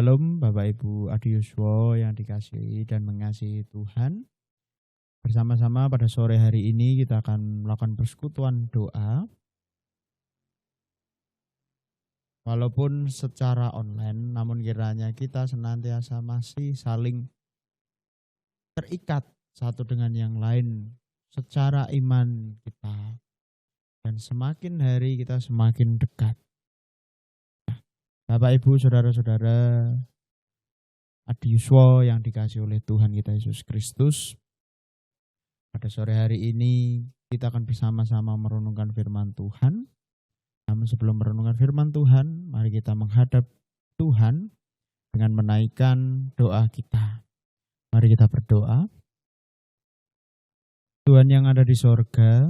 Shalom Bapak Ibu Adiyuswo yang dikasihi dan mengasihi Tuhan. Bersama-sama pada sore hari ini kita akan melakukan persekutuan doa. Walaupun secara online, namun kiranya kita senantiasa masih saling terikat satu dengan yang lain secara iman kita. Dan semakin hari kita semakin dekat. Bapak Ibu saudara-saudara Adiyuswo yang dikasihi oleh Tuhan kita Yesus Kristus. Pada sore hari ini kita akan bersama-sama merenungkan firman Tuhan. Namun sebelum merenungkan firman Tuhan, mari kita menghadap Tuhan dengan menaikkan doa kita. Mari kita berdoa. Tuhan yang ada di sorga,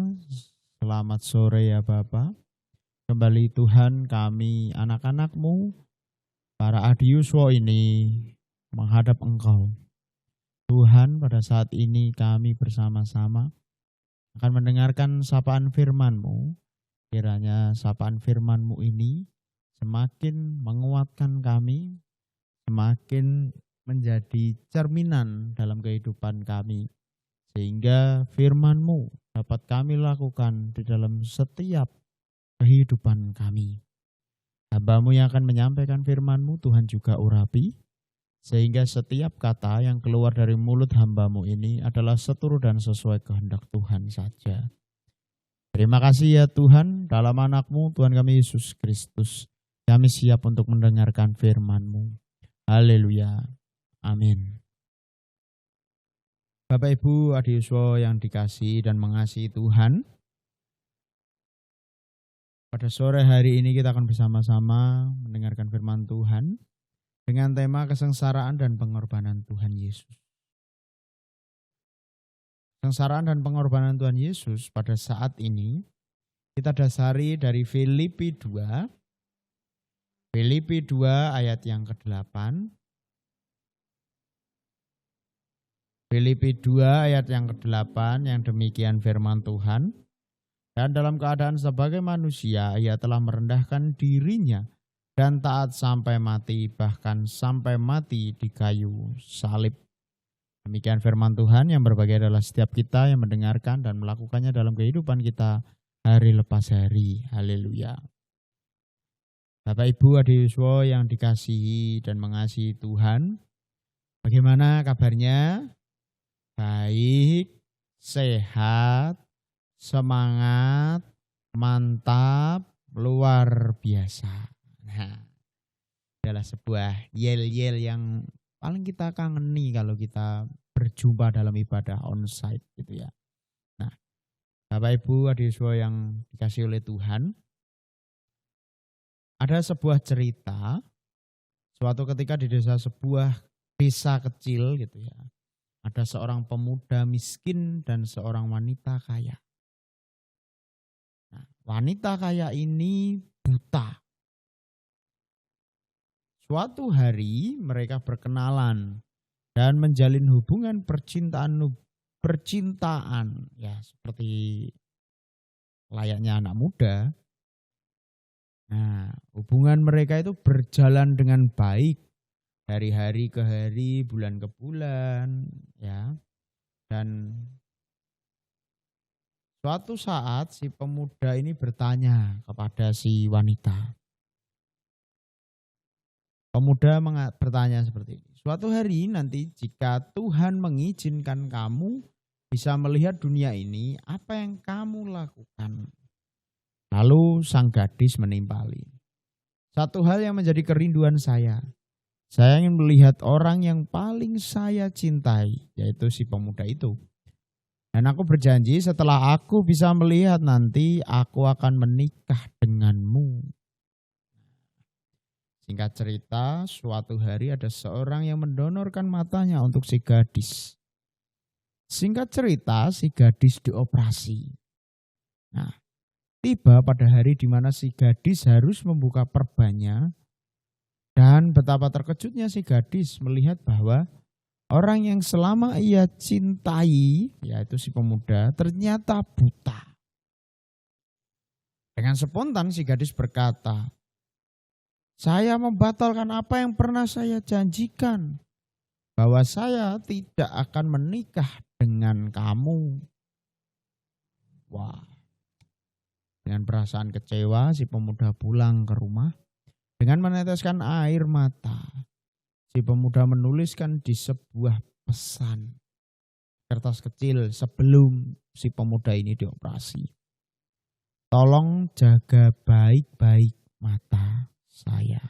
selamat sore ya Bapa. Kembali Tuhan kami anak-anak-Mu, para Adiyuswo ini menghadap Engkau. Tuhan, pada saat ini kami bersama-sama akan mendengarkan sapaan firman-Mu. Kiranya sapaan firman-Mu ini semakin menguatkan kami, semakin menjadi cerminan dalam kehidupan kami. Sehingga firman-Mu dapat kami lakukan di dalam setiap kehidupan kami. Hamba-Mu yang akan menyampaikan firman-Mu, Tuhan juga urapi, sehingga setiap kata yang keluar dari mulut hamba-Mu ini adalah seturut dan sesuai kehendak Tuhan saja. Terima kasih ya Tuhan, dalam anak-Mu, Tuhan kami Yesus Kristus, kami siap untuk mendengarkan firman-Mu. Haleluya. Amin. Bapak Ibu Adiyuswo yang dikasihi dan mengasihi Tuhan, pada sore hari ini kita akan bersama-sama mendengarkan firman Tuhan dengan tema kesengsaraan dan pengorbanan Tuhan Yesus. Kesengsaraan dan pengorbanan Tuhan Yesus pada saat ini kita dasari dari Filipi 2. Filipi 2 ayat yang ke-8. Filipi 2 ayat yang ke-8 yang demikian firman Tuhan. Dan dalam keadaan sebagai manusia, ia telah merendahkan dirinya dan taat sampai mati, bahkan sampai mati di kayu salib. Demikian firman Tuhan yang berbahagia adalah setiap kita yang mendengarkan dan melakukannya dalam kehidupan kita hari lepas hari. Haleluya. Bapak Ibu Adiyuswo yang dikasihi dan mengasihi Tuhan, bagaimana kabarnya? Baik, sehat, semangat, mantap, luar biasa. Nah, adalah sebuah yel-yel yang paling kita kangeni kalau kita berjumpa dalam ibadah onsite gitu ya. Nah, Bapak Ibu Adiyuswo yang dikasihi oleh Tuhan, ada sebuah cerita suatu ketika di sebuah desa kecil gitu ya. Ada seorang pemuda miskin dan seorang wanita kaya. Nah, wanita kaya ini buta. Suatu hari mereka berkenalan dan menjalin hubungan percintaan ya seperti layaknya anak muda. Nah, hubungan mereka itu berjalan dengan baik dari hari ke hari, bulan ke bulan ya. Dan suatu saat si pemuda ini bertanya kepada si wanita. Pemuda bertanya seperti ini. Suatu hari nanti jika Tuhan mengizinkan kamu bisa melihat dunia ini, apa yang kamu lakukan? Lalu sang gadis menimpali. Satu hal yang menjadi kerinduan saya ingin melihat orang yang paling saya cintai, yaitu si pemuda itu. Dan aku berjanji setelah aku bisa melihat nanti, aku akan menikah denganmu. Singkat cerita, suatu hari ada seorang yang mendonorkan matanya untuk si gadis. Singkat cerita, si gadis dioperasi. Nah, tiba pada hari di mana si gadis harus membuka perbannya. Dan betapa terkejutnya si gadis melihat bahwa orang yang selama ia cintai, yaitu si pemuda, ternyata buta. Dengan spontan si gadis berkata, Saya membatalkan apa yang pernah saya janjikan, bahwa saya tidak akan menikah dengan kamu. Wah, dengan perasaan kecewa si pemuda pulang ke rumah. Dengan meneteskan air mata, si pemuda menuliskan di sebuah pesan kertas kecil sebelum si pemuda ini dioperasi. Tolong jaga baik-baik mata saya.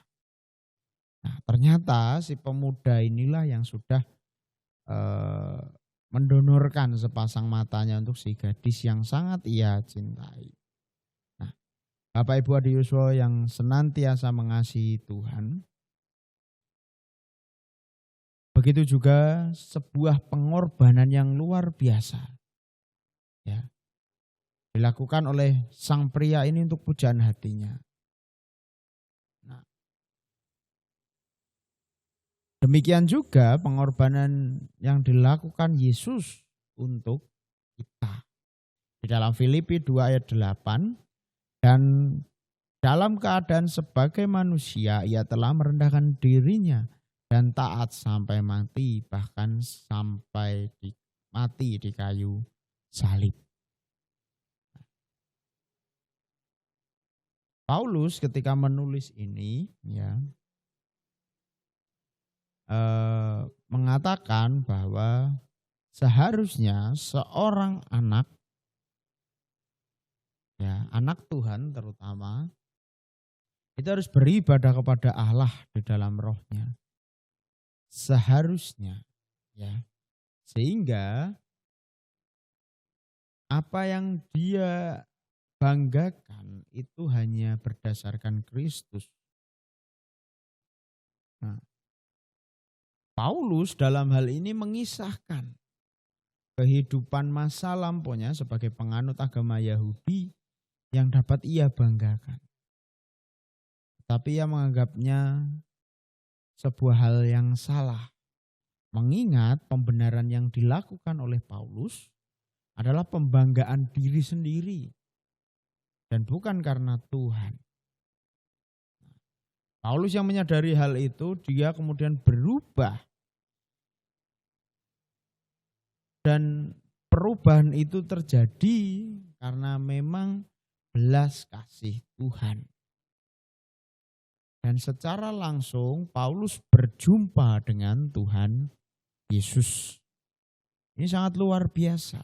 Nah, ternyata si pemuda inilah yang sudah mendonorkan sepasang matanya untuk si gadis yang sangat ia cintai. Nah, Bapak Ibu Adiyuswa yang senantiasa mengasihi Tuhan, begitu juga sebuah pengorbanan yang luar biasa, ya, dilakukan oleh sang pria ini untuk pujaan hatinya. Nah, demikian juga pengorbanan yang dilakukan Yesus untuk kita. Di dalam Filipi 2 ayat 8, dan dalam keadaan sebagai manusia ia telah merendahkan dirinya dan taat sampai mati, bahkan sampai mati di kayu salib. Paulus ketika menulis ini ya mengatakan bahwa seharusnya seorang anak, ya anak Tuhan terutama, itu harus beribadah kepada Allah di dalam rohnya. Seharusnya, ya, sehingga apa yang dia banggakan itu hanya berdasarkan Kristus. Nah, Paulus dalam hal ini mengisahkan kehidupan masa lampaunya sebagai penganut agama Yahudi yang dapat ia banggakan. Tapi ia menganggapnya sebuah hal yang salah. Mengingat pembenaran yang dilakukan oleh Paulus adalah pembanggaan diri sendiri dan bukan karena Tuhan. Paulus yang menyadari hal itu, dia kemudian berubah. Dan perubahan itu terjadi karena memang belas kasih Tuhan. Dan secara langsung Paulus berjumpa dengan Tuhan Yesus. Ini sangat luar biasa.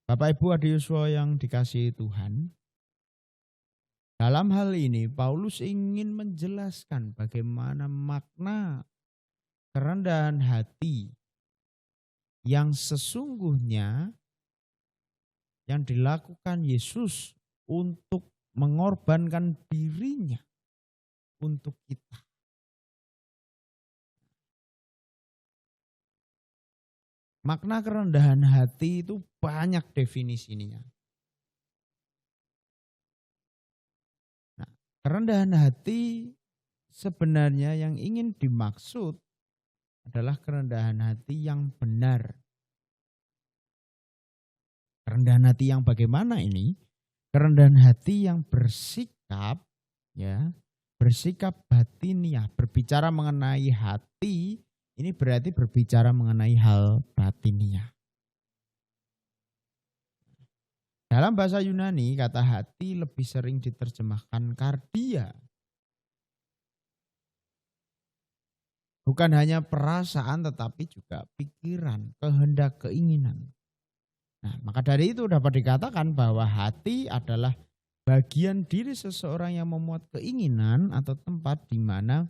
Bapak Ibu Adiyuswa yang dikasihi Tuhan, dalam hal ini Paulus ingin menjelaskan bagaimana makna kerendahan hati yang sesungguhnya yang dilakukan Yesus untuk mengorbankan dirinya untuk kita. Makna kerendahan hati itu banyak definisinya. Nah, kerendahan hati sebenarnya yang ingin dimaksud adalah kerendahan hati yang benar. Kerendahan hati yang bagaimana ini? Kerendahan hati yang bersikap, ya, bersikap batiniah. Berbicara mengenai hati, ini berarti berbicara mengenai hal batiniah. Dalam bahasa Yunani, kata hati lebih sering diterjemahkan kardia. Bukan hanya perasaan tetapi juga pikiran, kehendak, keinginan. Nah, maka dari itu dapat dikatakan bahwa hati adalah bagian diri seseorang yang memuat keinginan atau tempat di mana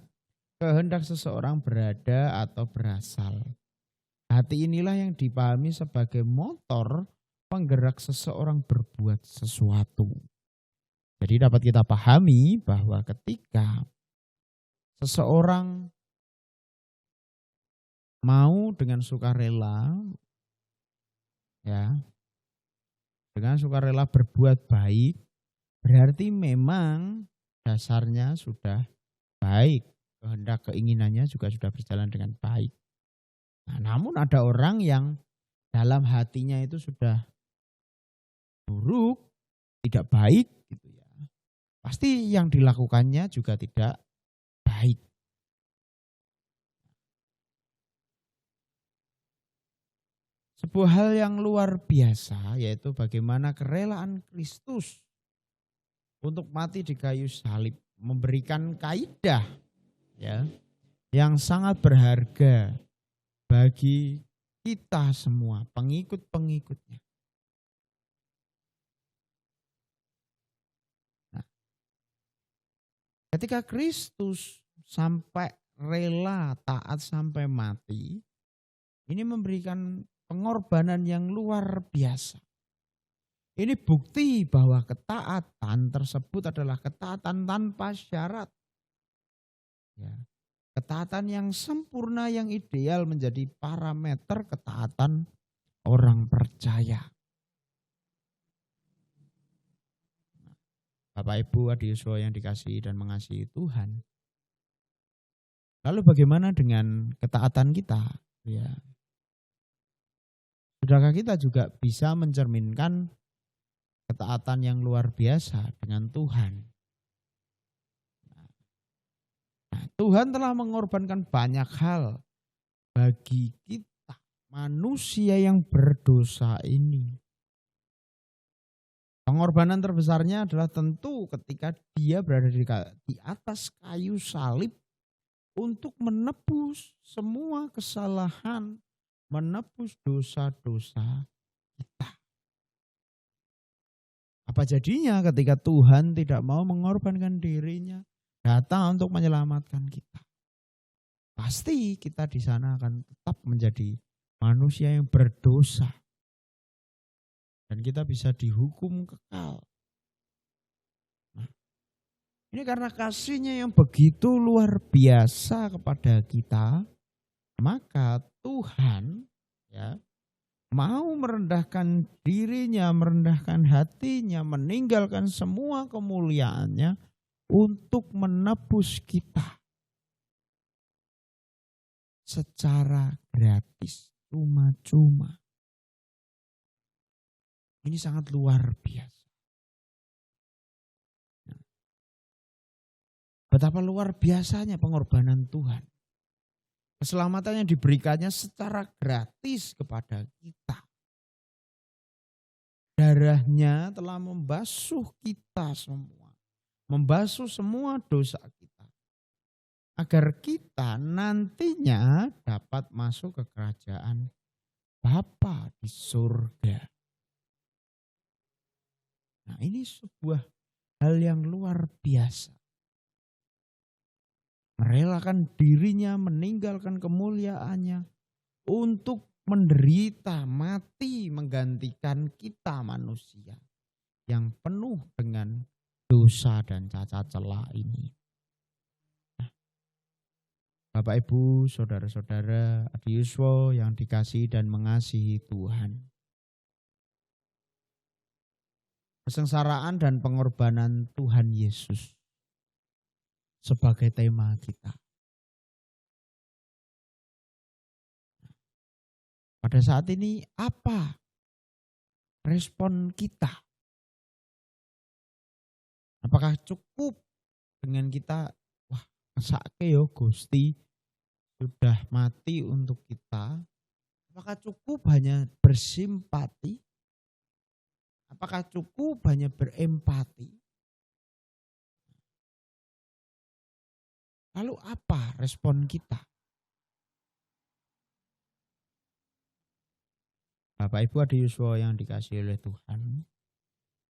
kehendak seseorang berada atau berasal. Hati inilah yang dipahami sebagai motor penggerak seseorang berbuat sesuatu. Jadi dapat kita pahami bahwa ketika seseorang mau dengan sukarela, ya, dengan sukarela berbuat baik, berarti memang dasarnya sudah baik, kehendak keinginannya juga sudah berjalan dengan baik. Nah, namun ada orang yang dalam hatinya itu sudah buruk, tidak baik gitu ya, pasti yang dilakukannya juga tidak baik. Sebuah hal yang luar biasa yaitu bagaimana kerelaan Kristus untuk mati di kayu salib memberikan kaidah ya yang sangat berharga bagi kita semua pengikut-pengikutnya. Nah, ketika Kristus sampai rela taat sampai mati, ini memberikan pengorbanan yang luar biasa. Ini bukti bahwa ketaatan tersebut adalah ketaatan tanpa syarat. Ya. Ketaatan yang sempurna, yang ideal menjadi parameter ketaatan orang percaya. Bapak Ibu Adiyuswa yang dikasihi dan mengasihi Tuhan. Lalu bagaimana dengan ketaatan kita? Ya. Sudahkah kita juga bisa mencerminkan ketaatan yang luar biasa dengan Tuhan? Nah, Tuhan telah mengorbankan banyak hal bagi kita manusia yang berdosa ini. Pengorbanan terbesarnya adalah tentu ketika dia berada di atas kayu salib untuk menebus semua kesalahan, menebus dosa-dosa kita. Apa jadinya ketika Tuhan tidak mau mengorbankan dirinya datang untuk menyelamatkan kita? Pasti kita di sana akan tetap menjadi manusia yang berdosa. Dan kita bisa dihukum kekal. Nah, ini karena kasihnya yang begitu luar biasa kepada kita, maka Tuhan ya mau merendahkan dirinya, merendahkan hatinya, meninggalkan semua kemuliaannya untuk menebus kita secara gratis, cuma-cuma. Ini sangat luar biasa. Betapa luar biasanya pengorbanan Tuhan. Keselamatan yang diberikannya secara gratis kepada kita. Darahnya telah membasuh kita semua. Membasuh semua dosa kita. Agar kita nantinya dapat masuk ke kerajaan Bapa di surga. Nah, ini sebuah hal yang luar biasa. Merelakan dirinya, meninggalkan kemuliaannya untuk menderita, mati, menggantikan kita manusia yang penuh dengan dosa dan cacat celah ini. Nah, Bapak Ibu, saudara-saudara Adiyuswa yang dikasihi dan mengasihi Tuhan. Kesengsaraan dan pengorbanan Tuhan Yesus sebagai tema kita. Pada saat ini apa respon kita? Apakah cukup dengan kita, wah ngesake yo Gusti sudah mati untuk kita? Apakah cukup hanya bersimpati? Apakah cukup hanya berempati? Lalu apa respon kita? Bapak Ibu Adiyuswa yang dikasihi oleh Tuhan.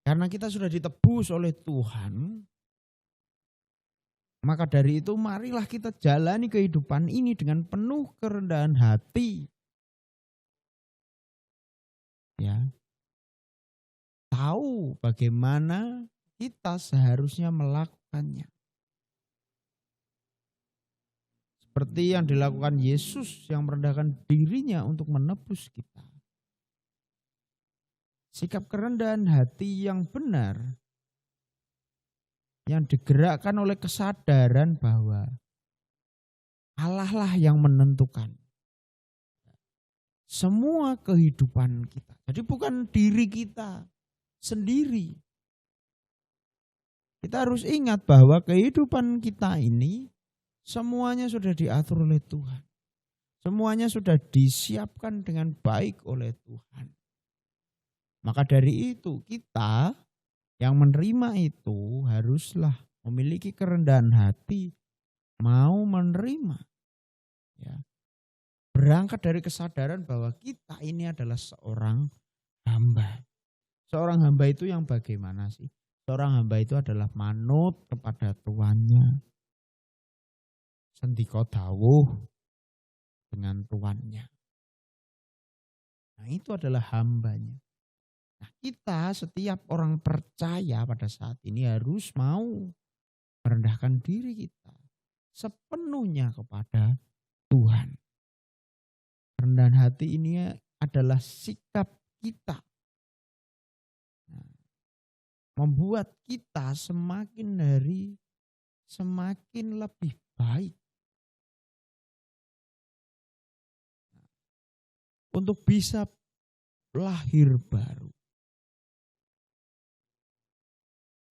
Karena kita sudah ditebus oleh Tuhan, maka dari itu marilah kita jalani kehidupan ini dengan penuh kerendahan hati. Ya. Tahu bagaimana kita seharusnya melakukannya. Seperti yang dilakukan Yesus yang merendahkan dirinya untuk menebus kita. Sikap kerendahan hati yang benar, yang digerakkan oleh kesadaran bahwa Allah lah yang menentukan semua kehidupan kita. Jadi bukan diri kita sendiri. Kita harus ingat bahwa kehidupan kita ini semuanya sudah diatur oleh Tuhan. Semuanya sudah disiapkan dengan baik oleh Tuhan. Maka dari itu kita yang menerima itu haruslah memiliki kerendahan hati, mau menerima. Ya. Berangkat dari kesadaran bahwa kita ini adalah seorang hamba. Seorang hamba itu yang bagaimana sih? Seorang hamba itu adalah manut kepada tuannya. Sendika dawuh dengan tuannya. Nah, itu adalah hambanya. Nah, kita setiap orang percaya pada saat ini harus mau merendahkan diri kita sepenuhnya kepada Tuhan. Kerendahan hati ini adalah sikap kita. Membuat kita semakin hari semakin lebih baik. Untuk bisa lahir baru.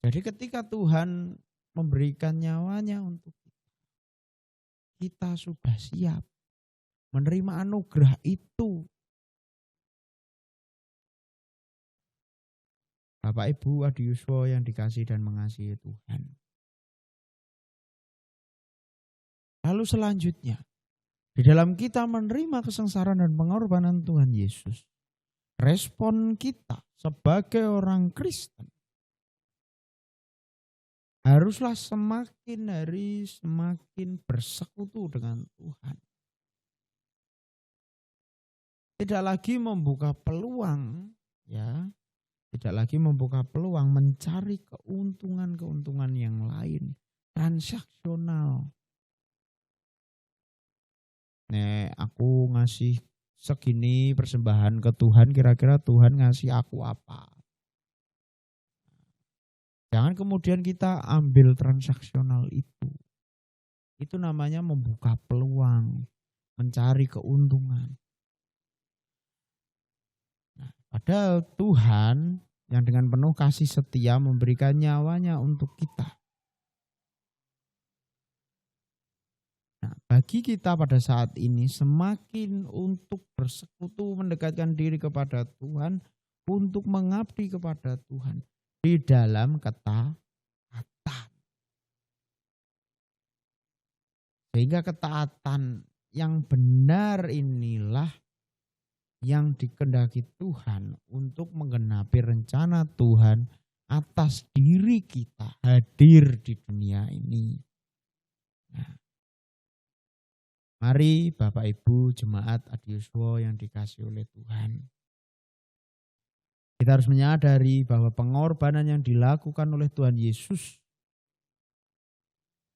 Jadi ketika Tuhan memberikan nyawanya untuk kita, kita sudah siap menerima anugerah itu. Bapak Ibu Adiuswo yang dikasih dan mengasihi Tuhan. Lalu selanjutnya, di dalam kita menerima kesengsaraan dan pengorbanan Tuhan Yesus, respon kita sebagai orang Kristen haruslah semakin hari semakin bersekutu dengan Tuhan. Tidak lagi membuka peluang, ya. Tidak lagi membuka peluang mencari keuntungan-keuntungan yang lain, transaksional. Nek aku ngasih segini persembahan ke Tuhan, kira-kira Tuhan ngasih aku apa? Jangan kemudian kita ambil transaksional itu. Itu namanya membuka peluang, mencari keuntungan. Nah, padahal Tuhan yang dengan penuh kasih setia memberikan nyawanya untuk kita. Nah, bagi kita pada saat ini semakin untuk bersekutu mendekatkan diri kepada Tuhan, untuk mengabdi kepada Tuhan di dalam ketaatan. Sehingga ketaatan yang benar inilah yang dikehendaki Tuhan untuk menggenapi rencana Tuhan atas diri kita hadir di dunia ini. Nah, mari Bapak Ibu Jemaat Adiuswo yang dikasihi oleh Tuhan. Kita harus menyadari bahwa pengorbanan yang dilakukan oleh Tuhan Yesus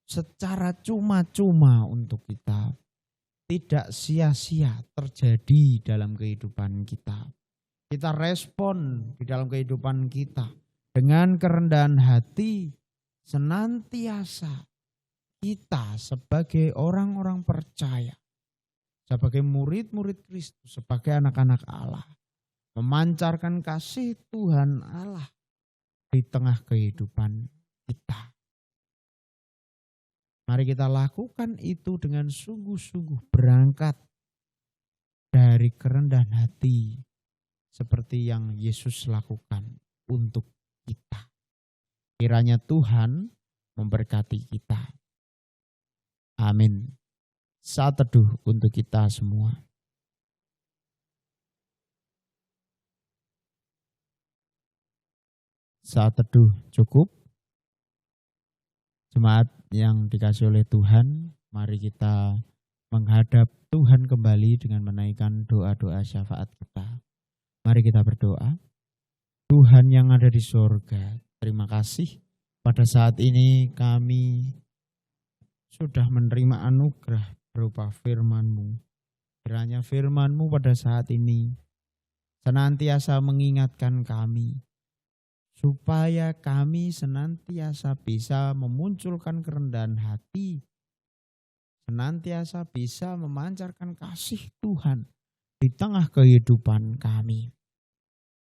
secara cuma-cuma untuk kita tidak sia-sia terjadi dalam kehidupan kita. Kita respon di dalam kehidupan kita dengan kerendahan hati senantiasa kita sebagai orang-orang percaya, sebagai murid-murid Kristus, sebagai anak-anak Allah, memancarkan kasih Tuhan Allah di tengah kehidupan kita. Mari kita lakukan itu dengan sungguh-sungguh berangkat dari kerendahan hati seperti yang Yesus lakukan untuk kita. Kiranya Tuhan memberkati kita. Amin. Saat teduh untuk kita semua. Saat teduh cukup. Jemaat yang dikasih oleh Tuhan, mari kita menghadap Tuhan kembali dengan menaikkan doa-doa syafaat kita. Mari kita berdoa. Tuhan yang ada di surga, terima kasih pada saat ini kami sudah menerima anugerah berupa firman-Mu. Kiranya firman-Mu pada saat ini senantiasa mengingatkan kami, supaya kami senantiasa bisa memunculkan kerendahan hati, senantiasa bisa memancarkan kasih Tuhan di tengah kehidupan kami.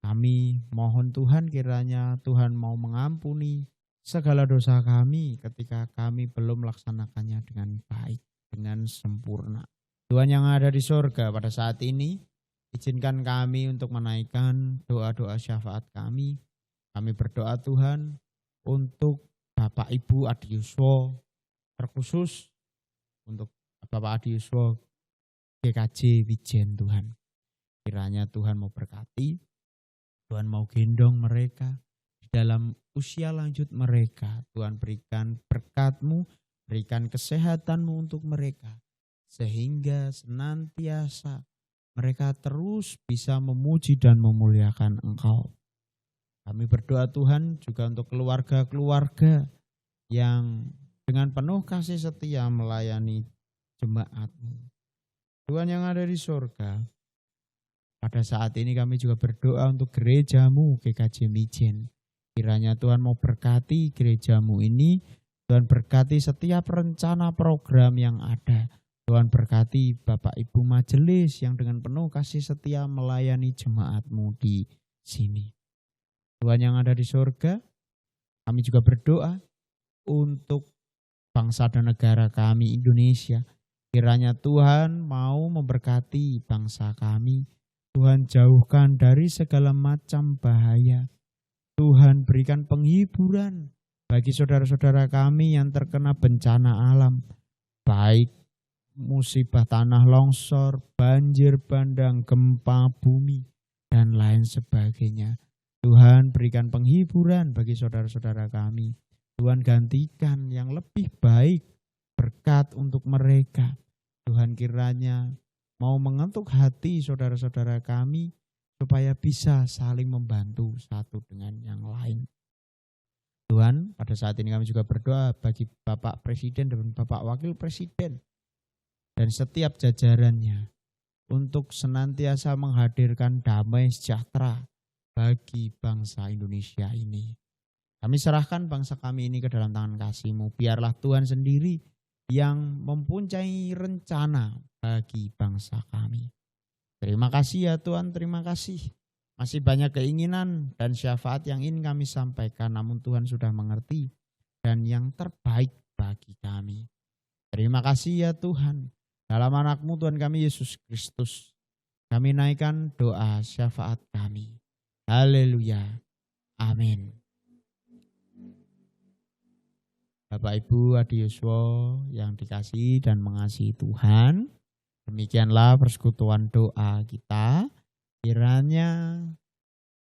Kami mohon Tuhan kiranya Tuhan mau mengampuni segala dosa kami ketika kami belum melaksanakannya dengan baik, dengan sempurna. Tuhan yang ada di sorga, pada saat ini izinkan kami untuk menaikkan doa-doa syafaat kami. Kami berdoa Tuhan untuk Bapak Ibu Adi Yuswo, terkhusus untuk Bapak Adi Yuswo GKJ Wijen Tuhan. Kiranya Tuhan mau berkati, Tuhan mau gendong mereka di dalam usia lanjut mereka. Tuhan berikan berkat-Mu, berikan kesehatan-Mu untuk mereka, sehingga senantiasa mereka terus bisa memuji dan memuliakan Engkau. Kami berdoa Tuhan juga untuk keluarga-keluarga yang dengan penuh kasih setia melayani jemaat-Mu. Tuhan yang ada di surga, pada saat ini kami juga berdoa untuk gereja-Mu GKJ Wijen. Kiranya Tuhan mau berkati gereja-Mu ini, Tuhan berkati setiap rencana program yang ada. Tuhan berkati Bapak Ibu majelis yang dengan penuh kasih setia melayani jemaat-Mu di sini. Tuhan yang ada di surga, kami juga berdoa untuk bangsa dan negara kami Indonesia. Kiranya Tuhan mau memberkati bangsa kami. Tuhan jauhkan dari segala macam bahaya. Tuhan berikan penghiburan bagi saudara-saudara kami yang terkena bencana alam, baik musibah tanah longsor, banjir bandang, gempa bumi, dan lain sebagainya. Tuhan berikan penghiburan bagi saudara-saudara kami. Tuhan gantikan yang lebih baik berkat untuk mereka. Tuhan kiranya mau mengetuk hati saudara-saudara kami supaya bisa saling membantu satu dengan yang lain. Tuhan, pada saat ini kami juga berdoa bagi Bapak Presiden dan Bapak Wakil Presiden dan setiap jajarannya untuk senantiasa menghadirkan damai sejahtera bagi bangsa Indonesia ini. Kami serahkan bangsa kami ini ke dalam tangan kasih-Mu. Biarlah Tuhan sendiri yang mempunyai rencana bagi bangsa kami. Terima kasih ya Tuhan, terima kasih. Masih banyak keinginan dan syafaat yang ingin kami sampaikan, namun Tuhan sudah mengerti dan yang terbaik bagi kami. Terima kasih ya Tuhan. Dalam anak-Mu Tuhan kami Yesus Kristus, kami naikkan doa syafaat kami. Haleluya. Amin. Bapak Ibu Adi Yuswo yang dikasihi dan mengasihi Tuhan, demikianlah persekutuan doa kita. Kiranya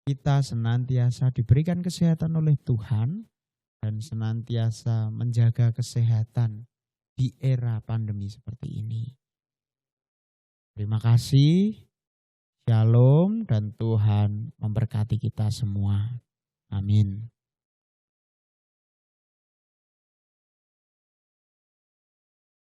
kita senantiasa diberikan kesehatan oleh Tuhan dan senantiasa menjaga kesehatan di era pandemi seperti ini. Terima kasih. Shalom dan Tuhan memberkati kita semua. Amin.